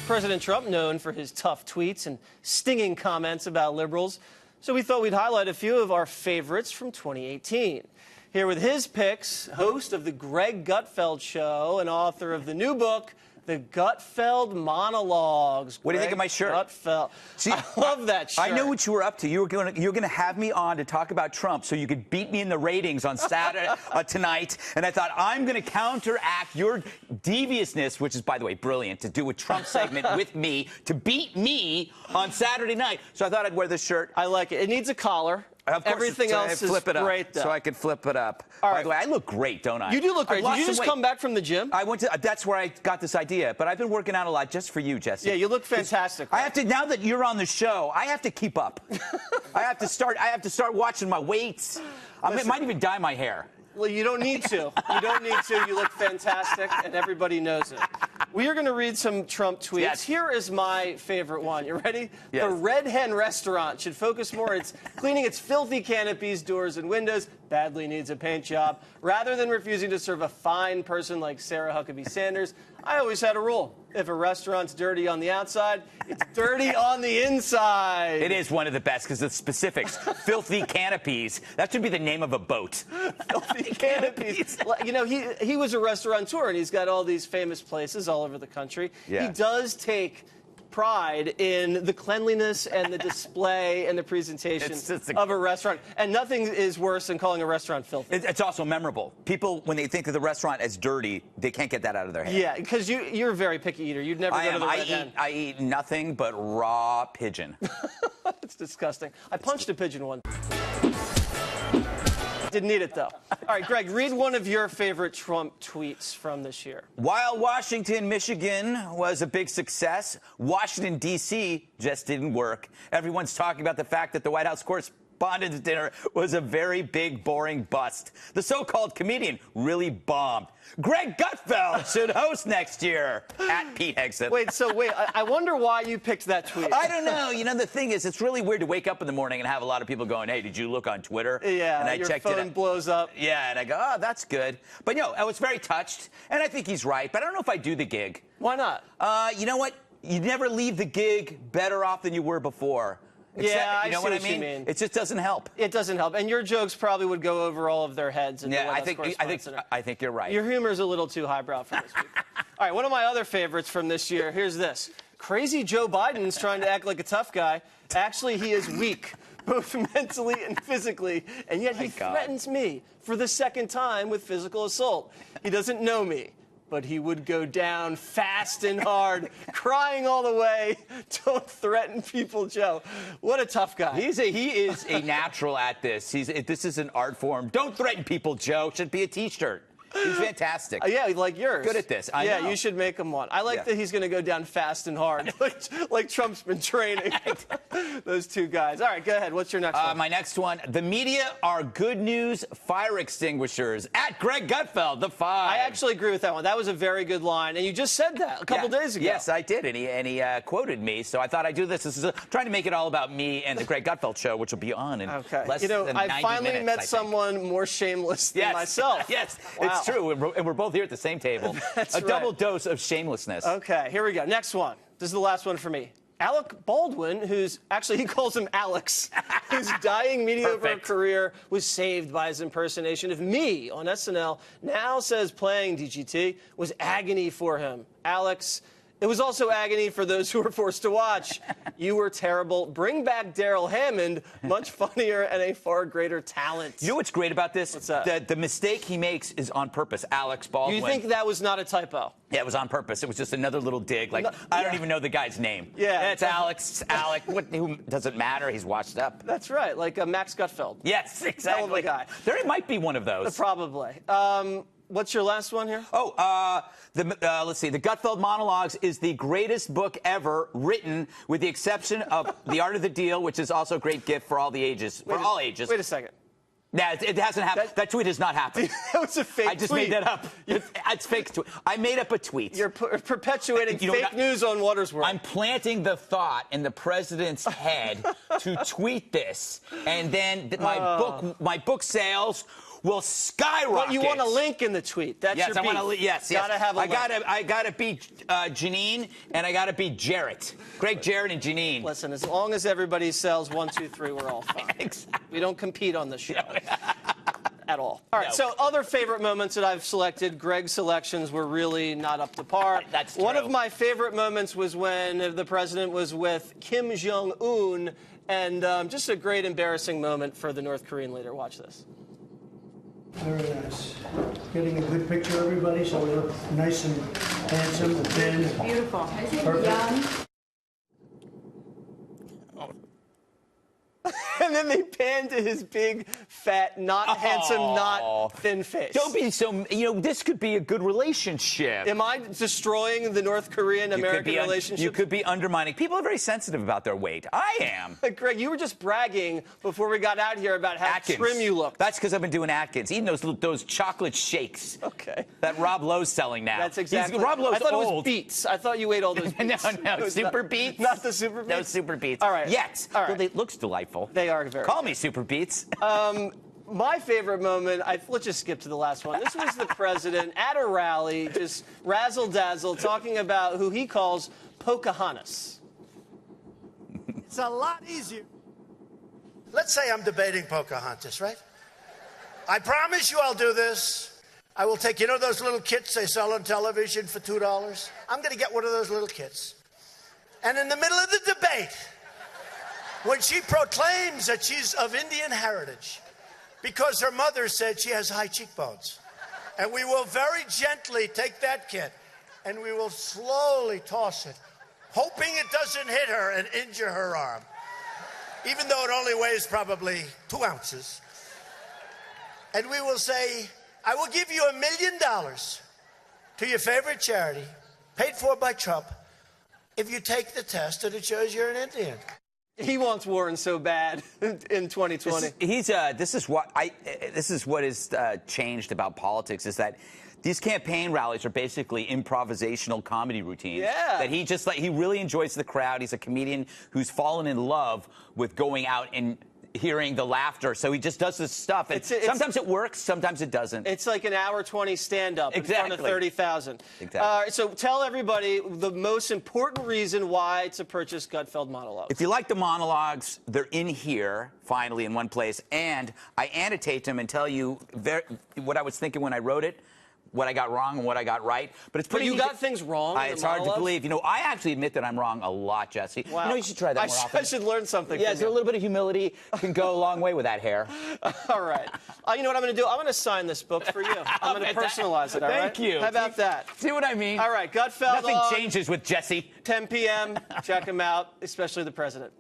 President Trump known for his tough tweets and stinging comments about liberals, so we thought we'd highlight a few of our favorites from 2018. Here with his picks, host of the Greg Gutfeld Show and author of the new book, The Gutfeld Monologues. What do you think of my shirt? Gutfeld. See, I love that shirt. I know what you were up to. You were going to have me on to talk about Trump so you could beat me in the ratings on Saturday tonight. And I thought, I'm going to counteract your deviousness, which is, by the way, brilliant, to do a Trump segment with me, to beat me on Saturday night. So I thought I'd wear this shirt. I like it. It needs a collar. Of course, everything else is great, though. So I could flip it up. All By right. the way, I look great, don't I? You do look great. Did you just come back from the gym? I went to. That's where I got this idea. But I've been working out a lot just for you, Jesse. Yeah, you look fantastic. I have to, now that you're on the show, I have to keep up. I have to start watching my weights. I might even dye my hair. Well, you don't need to. You don't need to. You look fantastic, and everybody knows it. We are going to read some Trump tweets. Yes. Here is my favorite one. You ready? Yes. The Red Hen restaurant should focus more on cleaning its filthy canopies, doors, and windows. Badly needs a paint job. Rather than refusing to serve a fine person like Sarah Huckabee Sanders, I always had a rule. If a restaurant's dirty on the outside, it's dirty on the inside. It is one of the best because of the specifics. Filthy canopies. That should be the name of a boat. Filthy canopies. You know, he was a restaurateur, and he's got all these famous places all over the country. Yeah. He does take pride in the cleanliness and the display and the presentation of a restaurant. And nothing is worse than calling a restaurant filthy. It's also memorable. People, when they think of the restaurant as dirty, they can't get that out of their head. Yeah, because you're a very picky eater. You'd never go to the Red Hen. I eat nothing but raw pigeon. It's disgusting. I punched a pigeon once. Didn't need it, though. All right, Greg, read one of your favorite Trump tweets from this year. While Washington, Michigan was a big success, Washington, D.C. just didn't work. Everyone's talking about the fact that the White House Correspondents' Dinner was a very big, boring bust. The so-called comedian really bombed. Greg Gutfeld should host next year, at Pete Hegson. Wait, I wonder why you picked that tweet. I don't know. You know, the thing is, it's really weird to wake up in the morning and have a lot of people going, hey, did you look on Twitter? Yeah, and I your checked phone blows up. Yeah, and I go, oh, that's good. But, I was very touched, and I think he's right, but I don't know if I do the gig. Why not? You know what? You never leave the gig better off than you were before. Yeah, you know what I mean? It just doesn't help. It doesn't help, and your jokes probably would go over all of their heads. Yeah, I think you're right. Your humor is a little too highbrow for this week. All right, one of my other favorites from this year. Here's this: crazy Joe Biden's trying to act like a tough guy. Actually, he is weak, both mentally and physically, and yet he threatens me for the second time with physical assault. He doesn't know me, but he would go down fast and hard, crying all the way. Don't threaten people, Joe. What a tough guy. He is a natural at this. This is an art form. Don't threaten people, Joe. Should be a T-shirt. He's fantastic. Yeah, like yours. Good at this. I know. You should make him one. I like that he's going to go down fast and hard, like Trump's been training those two guys. All right, go ahead. What's your next one? My next one. The media are good news fire extinguishers. At Greg Gutfeld, the five. I actually agree with that one. That was a very good line, and you just said that a couple days ago. Yes, I did, and he quoted me, so I thought I'd do this. This is trying to make it all about me and the Greg Gutfeld Show, which will be on in less than 90 minutes, I finally met someone more shameless than myself. Yes, wow. It's true, and we're both here at the same table. That's double dose of shamelessness. Okay, here we go. Next one. This is the last one for me. Alec Baldwin, who's actually, he calls him Alex, whose dying mediocre career was saved by his impersonation of me on SNL, now says playing DGT was agony for him. Alex, it was also agony for those who were forced to watch. You were terrible. Bring back Daryl Hammond, much funnier and a far greater talent. You know what's great about this? What's that? The mistake he makes is on purpose. Alex Baldwin. You think that was not a typo? Yeah, it was on purpose. It was just another little dig. Like, I don't even know the guy's name. Yeah. It's Alex. Alec. Who doesn't matter. He's washed up. That's right. Like Max Gutfeld. Yes, exactly. Hell of a guy. There might be one of those. Probably. What's your last one here? Let's see. The Gutfeld Monologues is the greatest book ever written, with the exception of The Art of the Deal, which is also a great gift for all the ages. All ages. Wait a second. Yeah, it hasn't happened. That tweet has not happened. That was a fake tweet. I just made that up. It's fake tweet. I made up a tweet. You're perpetuating fake news on Watters World. I'm planting the thought in the president's head to tweet this, and then my book sales will skyrocket. But you want a link in the tweet. That's yes, your beef. I want to. Yes, Gotta have a link. I gotta beat Janine, and I gotta beat Jarrett. Greg, Jarrett, and Janine. Listen, as long as everybody sells 1, 2, 3, we're all fine. Exactly. We don't compete on the show. At all. All right, so other favorite moments that I've selected, Greg's selections were really not up to par. That's true. One of my favorite moments was when the president was with Kim Jong-un, and just a great embarrassing moment for the North Korean leader. Watch this. Very nice. Getting a good picture, everybody, so we look nice and handsome and thin. Beautiful. Perfect. Young. And then they pan to his big, fat, not handsome, not thin face. Don't be so. This could be a good relationship. Am I destroying the North Korean-American relationship? You could be undermining. People are very sensitive about their weight. I am. Greg, you were just bragging before we got out here about how Atkins. trim you look. That's because I've been doing Atkins, eating those chocolate shakes. Okay. That Rob Lowe's selling now. That's exactly. Rob Lowe's I thought old. it was beets. I thought you ate all those beets. No, Super Beets. Not the Super Beets? No Super Beets. All right. Yet. All right. Well, it looks delightful. They are very Call me Super Beets. My favorite moment, let's just skip to the last one. This was the president at a rally, just razzle-dazzle, talking about who he calls Pocahontas. It's a lot easier. Let's say I'm debating Pocahontas, right? I promise you I'll do this. I will take, those little kits they sell on television for $2? I'm going to get one of those little kits. And in the middle of the debate, when she proclaims that she's of Indian heritage, because her mother said she has high cheekbones, and we will very gently take that kit, and we will slowly toss it, hoping it doesn't hit her and injure her arm, even though it only weighs probably 2 ounces. And we will say, I will give you $1 million to your favorite charity, paid for by Trump, if you take the test and it shows you're an Indian. He wants Warren so bad in 2020. This is what is changed about politics, is that these campaign rallies are basically improvisational comedy routines. Yeah. That he really enjoys the crowd. He's a comedian who's fallen in love with going out and hearing the laughter, so he just does this stuff. And sometimes it works, sometimes it doesn't. It's like an hour 20 stand-up in front of 30,000. Exactly. So tell everybody the most important reason why to purchase Gutfeld monologues. If you like the monologues, they're in here, finally, in one place. And I annotate them and tell you what I was thinking when I wrote it, what I got wrong and what I got right. But it's pretty you easy. got things wrong in It's the hard to monologues? believe. I actually admit that I'm wrong a lot, Jesse. Wow. You should try that more often. I should learn something Yeah, from so a you. little bit of humility can go a long way with that hair. All right. You know what I'm going to do? I'm going to sign this book for you. I'm going to personalize it, all right? Thank you. How about that? See what I mean? All right, Gutfeld Nothing changes with Jesse. 10 p.m. Check him out, especially the president.